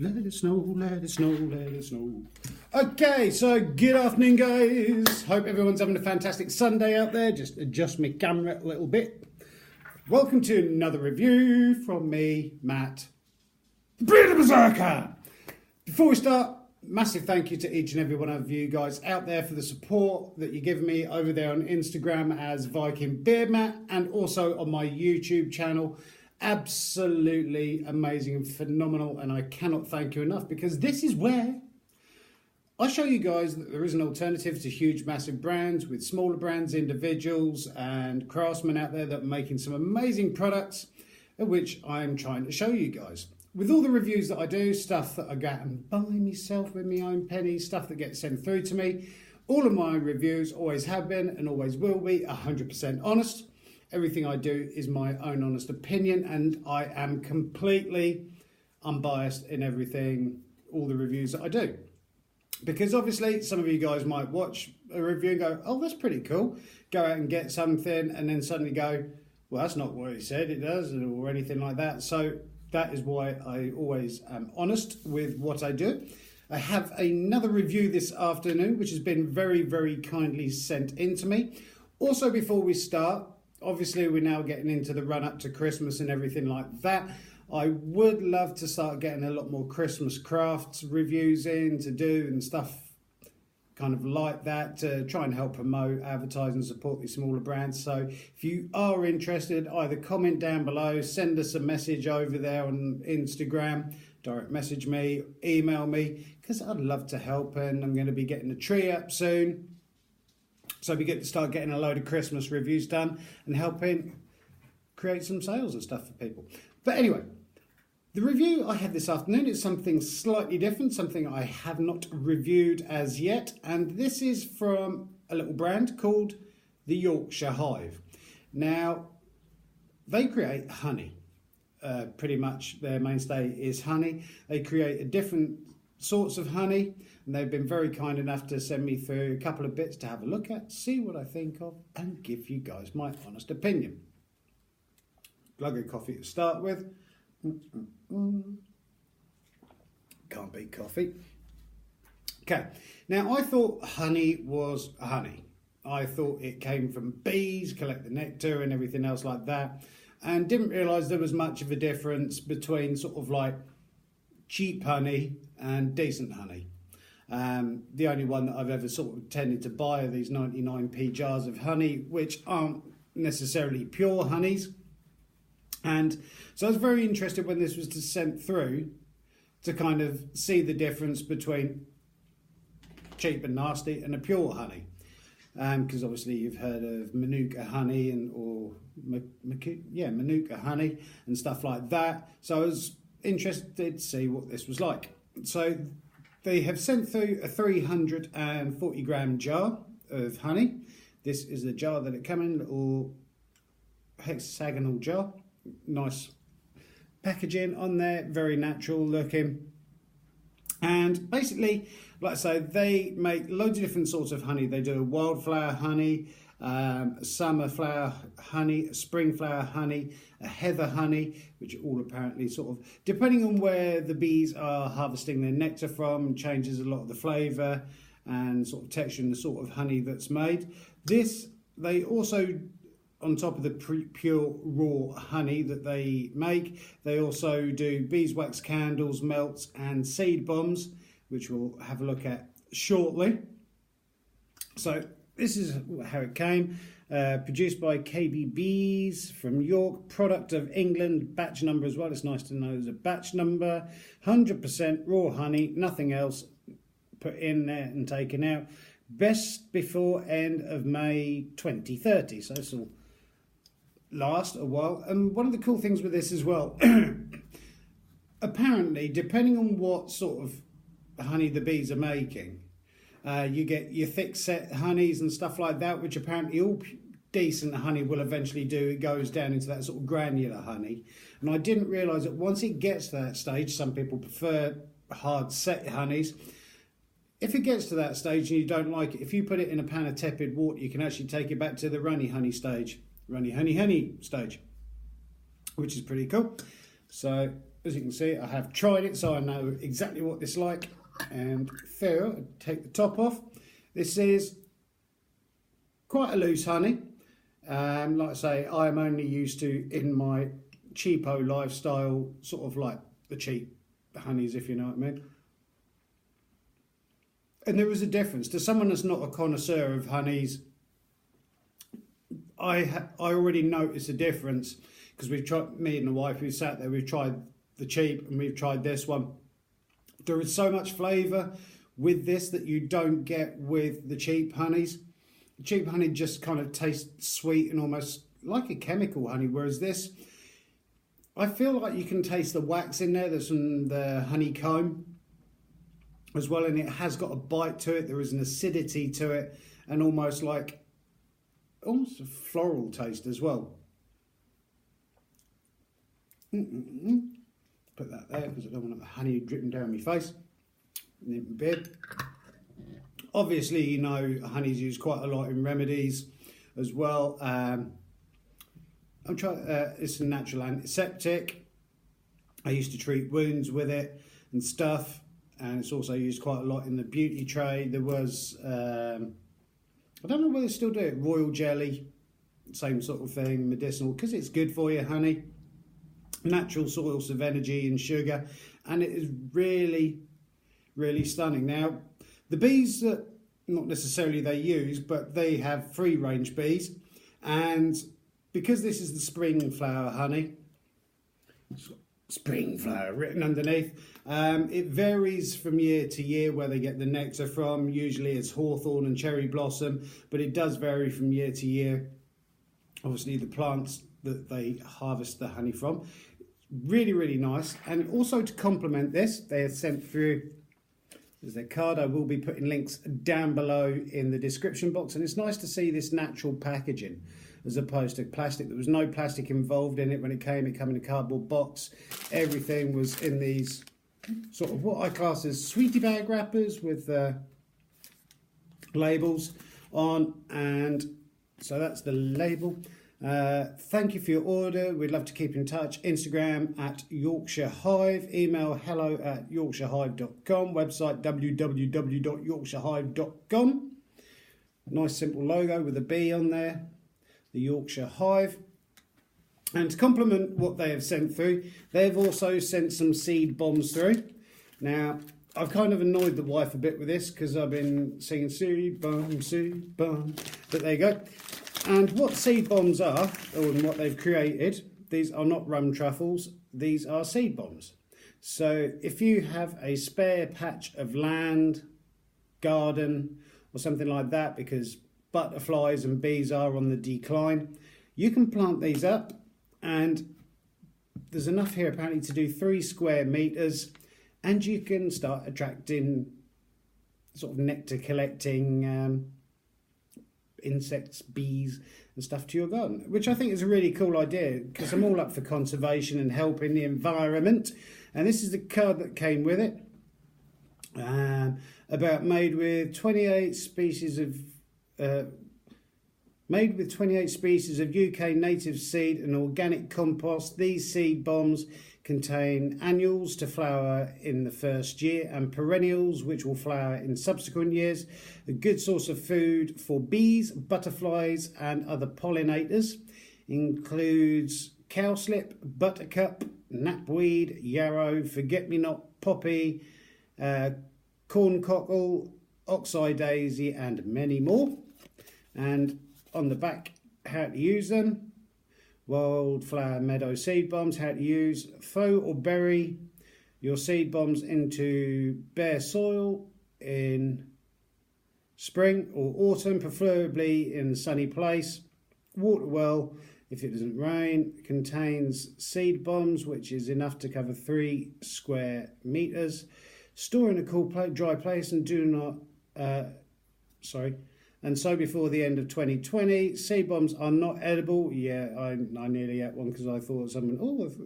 Let it snow, let it snow, let it snow. Okay, so good afternoon, guys. Hope everyone's having a fantastic Sunday out there. Just adjust my camera a little bit. Welcome to another review from me, Matt, the Bearded Berserker. Before we start, massive thank you to each and every one of you guys out there for the support that you give me over there on Instagram as Viking Beard Matt and also on my YouTube channel. Absolutely amazing and phenomenal, and I cannot thank you enough, because this is where I show you guys that there is an alternative to huge massive brands, with smaller brands, individuals and craftsmen out there that are making some amazing products, which I'm trying to show you guys. With all the reviews that I do, stuff that I go and buy myself with my own pennies, stuff that gets sent through to me, all of my reviews always have been and always will be 100% honest. Everything I do is my own honest opinion, and I am completely unbiased in everything, all the reviews that I do. Because obviously some of you guys might watch a review and go, oh, that's pretty cool. Go out and get something and then suddenly go, well, that's not what he said it does, or anything like that. So that is why I always am honest with what I do. I have another review this afternoon, which has been very, very kindly sent in to me. Also, before we start, obviously we're now getting into the run up to Christmas and everything like that. I would love to start getting a lot more Christmas crafts reviews in to do and stuff kind of like that, to try and help promote, advertise and support these smaller brands. So if you are interested, either comment down below, send us a message over there on Instagram, direct message me, email me, because I'd love to help, and I'm going to be getting a tree up soon. So we get to start getting a load of Christmas reviews done and helping create some sales and stuff for people. But anyway, the review I have this afternoon is something slightly different, something I have not reviewed as yet. And this is from a little brand called the Yorkshire Hive. Now, they create honey. Pretty much their mainstay is honey. They create a different sorts of honey, and they've been very kind enough to send me through a couple of bits to have a look at, see what I think of, and give you guys my honest opinion. Glug of coffee to start with. Can't beat coffee. Okay, now I thought honey was honey. I thought it came from bees, collect the nectar and everything else like that, and didn't realise there was much of a difference between sort of like cheap honey and decent honey. The only one that I've ever sort of tended to buy are these 99p jars of honey, which aren't necessarily pure honeys. And so I was very interested when this was sent through to kind of see the difference between cheap and nasty and a pure honey. Because obviously you've heard of Manuka honey Manuka honey and stuff like that. So I was interested to see what this was like. So they have sent through a 340 gram jar of honey. This is the jar that it came in, little hexagonal jar. Nice packaging on there, very natural looking. And basically, like I say, they make loads of different sorts of honey. They do a wildflower honey, summer flower honey, a spring flower honey, a heather honey, which all apparently sort of, depending on where the bees are harvesting their nectar from, changes a lot of the flavour and sort of texture and the sort of honey that's made. This, they also, on top of the pure raw honey that they make, they also do beeswax candles, melts and seed bombs, which we'll have a look at shortly. So this is how it came. Produced by KBBs from York, product of England, batch number as well. It's nice to know there's a batch number. 100% raw honey, nothing else put in there and taken out. Best before end of May 2030. So this will last a while. And one of the cool things with this as well, apparently, depending on what sort of honey the bees are making, you get your thick set honeys and stuff like that, which apparently all decent honey will eventually do. It goes down into that sort of granular honey. And I didn't realise that once it gets to that stage, some people prefer hard set honeys. If it gets to that stage and you don't like it, if you put it in a pan of tepid water, you can actually take it back to the runny honey stage, which is pretty cool. So as you can see, I have tried it, so I know exactly what it's like. And Phil, take the top off. This is quite a loose honey. Like I say, I am only used to, in my cheapo lifestyle, sort of like the cheap honeys, if you know what I mean. And there is a difference. To someone that's not a connoisseur of honeys, I already notice a difference, because we've tried, me and the wife, we sat there, we've tried the cheap and we've tried this one. There is so much flavour with this that you don't get with the cheap honeys. The cheap honey just kind of tastes sweet and almost like a chemical honey, whereas this, I feel like you can taste the wax in there. There's some the honeycomb as well, and it has got a bite to it. There is an acidity to it, and almost a floral taste as well. Put that there because I don't want the honey dripping down my face and in my beard. Obviously, you know, honey's used quite a lot in remedies as well. It's a natural antiseptic. I used to treat wounds with it and stuff, and it's also used quite a lot in the beauty trade. There was, I don't know whether they still do it, royal jelly, same sort of thing, medicinal, because it's good for you, honey. Natural source of energy and sugar, and it is really, really stunning. Now, the bees that, not necessarily they use, but they have free range bees, and because this is the spring flower honey, spring flower written underneath, it varies from year to year where they get the nectar from. Usually it's hawthorn and cherry blossom, but it does vary from year to year. Obviously the plants that they harvest the honey from. Really, really nice. And also to complement this, they have sent through, there's their card. I will be putting links down below in the description box. And it's nice to see this natural packaging as opposed to plastic. There was no plastic involved in it when it came. It came in a cardboard box. Everything was in these sort of what I class as sweetie bag wrappers with labels on. And so that's the label. Thank you for your order. We'd love to keep in touch. Instagram at Yorkshire Hive, email hello@yorkshirehive.com, website www.yorkshirehive.com. Nice simple logo with a bee on there, the Yorkshire Hive. And to complement what they have sent through, they've also sent some seed bombs through. Now, I've kind of annoyed the wife a bit with this because I've been singing seed bomb, but there you go. And what seed bombs are, or what they've created, these are not rum truffles, these are seed bombs. So if you have a spare patch of land, garden, or something like that, because butterflies and bees are on the decline, you can plant these up, and there's enough here apparently to do 3 square meters, and you can start attracting sort of nectar collecting insects, bees and stuff to your garden, which I think is a really cool idea because I'm all up for conservation and helping the environment. And this is the card that came with it, about made with 28 species of UK native seed and organic compost. These seed bombs contain annuals to flower in the first year and perennials which will flower in subsequent years. A good source of food for bees, butterflies and other pollinators. Includes cowslip, buttercup, knapweed, yarrow, forget-me-not, poppy, corncockle, oxeye daisy and many more. And on the back, how to use them. Wildflower meadow seed bombs, how to use. Throw or bury your seed bombs into bare soil in spring or autumn, preferably in a sunny place. Water well if it doesn't rain. Contains seed bombs, which is enough to cover 3 square meters. Store in a cool, dry place and do not, and so before the end of 2020. Seed bombs are not edible. Yeah, I nearly ate one because I thought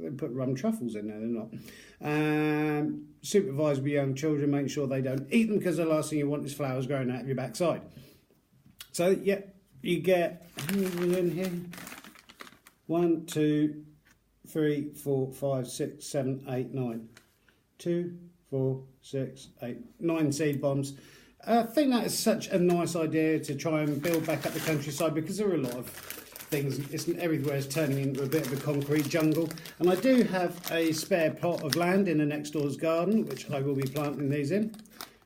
they put rum truffles in there. They're not. Supervise with young children, make sure they don't eat them because the last thing you want is flowers growing out of your backside. So, yeah, you get, how many in here? 1, 2, 3, 4, 5, 6, 7, 8, 9. 2, 4, 6, 8, 9 seed bombs. I think that is such a nice idea to try and build back up the countryside, because there are a lot of things, everywhere is turning into a bit of a concrete jungle. And I do have a spare plot of land in the next door's garden, which I will be planting these in.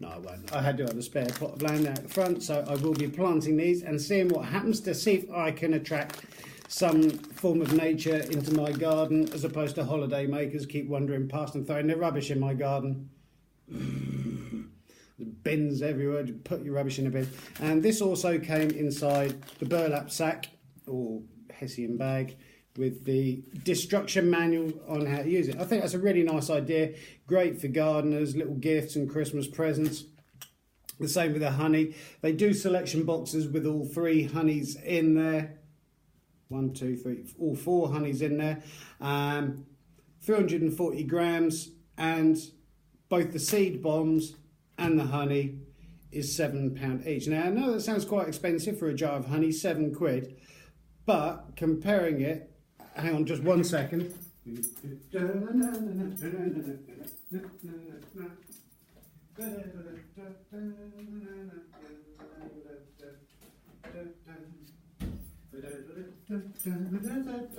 No, I won't. I had to have a spare plot of land out the front, so I will be planting these and seeing what happens to see if I can attract some form of nature into my garden, as opposed to holiday makers keep wandering past and throwing their rubbish in my garden. The bins everywhere, you put your rubbish in a bin. And this also came inside the burlap sack or Hessian bag with the destruction manual on how to use it. I think that's a really nice idea. Great for gardeners, little gifts and Christmas presents. The same with the honey. They do selection boxes with all 3 honeys in there. 1, 2, 3, all 4 honeys in there. 340 grams, and both the seed bombs and the honey is £7 each. Now I know that sounds quite expensive for a jar of honey, £7, but comparing it, hang on just 1 second.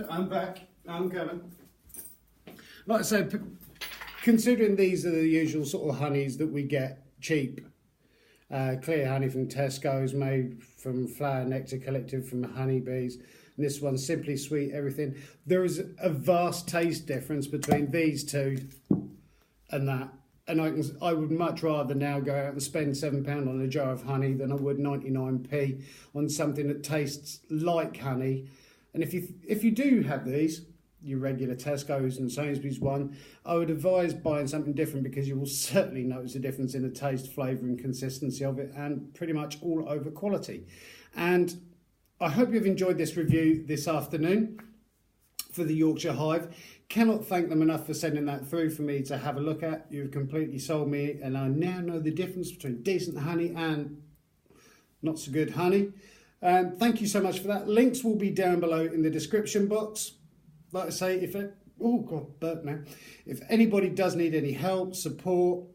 I'm back, I'm coming. Like I say, considering these are the usual sort of honeys that we get cheap, clear honey from Tesco's, made from flower nectar collected from honeybees, and this one's Simply Sweet Everything. There is a vast taste difference between these two and that, and I would much rather now go out and spend £7 on a jar of honey than I would 99p on something that tastes like honey. And if you do have these, your regular Tesco's and Sainsbury's one, I would advise buying something different, because you will certainly notice a difference in the taste, flavour and consistency of it, and pretty much all over quality. And I hope you've enjoyed this review this afternoon for the Yorkshire Hive. Cannot thank them enough for sending that through for me to have a look at. You've completely sold me, and I now know the difference between decent honey and not so good honey. Thank you so much for that. Links will be down below in the description box. Like I say, if anybody does need any help, support,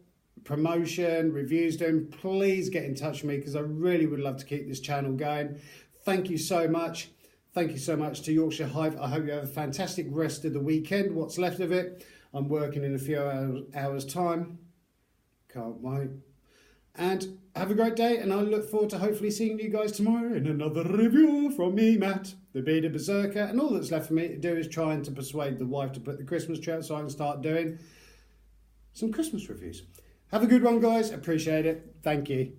promotion, reviews doing, please get in touch with me, because I really would love to keep this channel going. Thank you so much. Thank you so much to Yorkshire Hive. I hope you have a fantastic rest of the weekend, what's left of it. I'm working in a few hours time. Can't wait. And have a great day, and I look forward to hopefully seeing you guys tomorrow in another review from me, Matt, the bearded berserker. And all that's left for me to do is trying to persuade the wife to put the Christmas tree out so I can start doing some Christmas reviews. Have a good one, guys. Appreciate it. Thank you.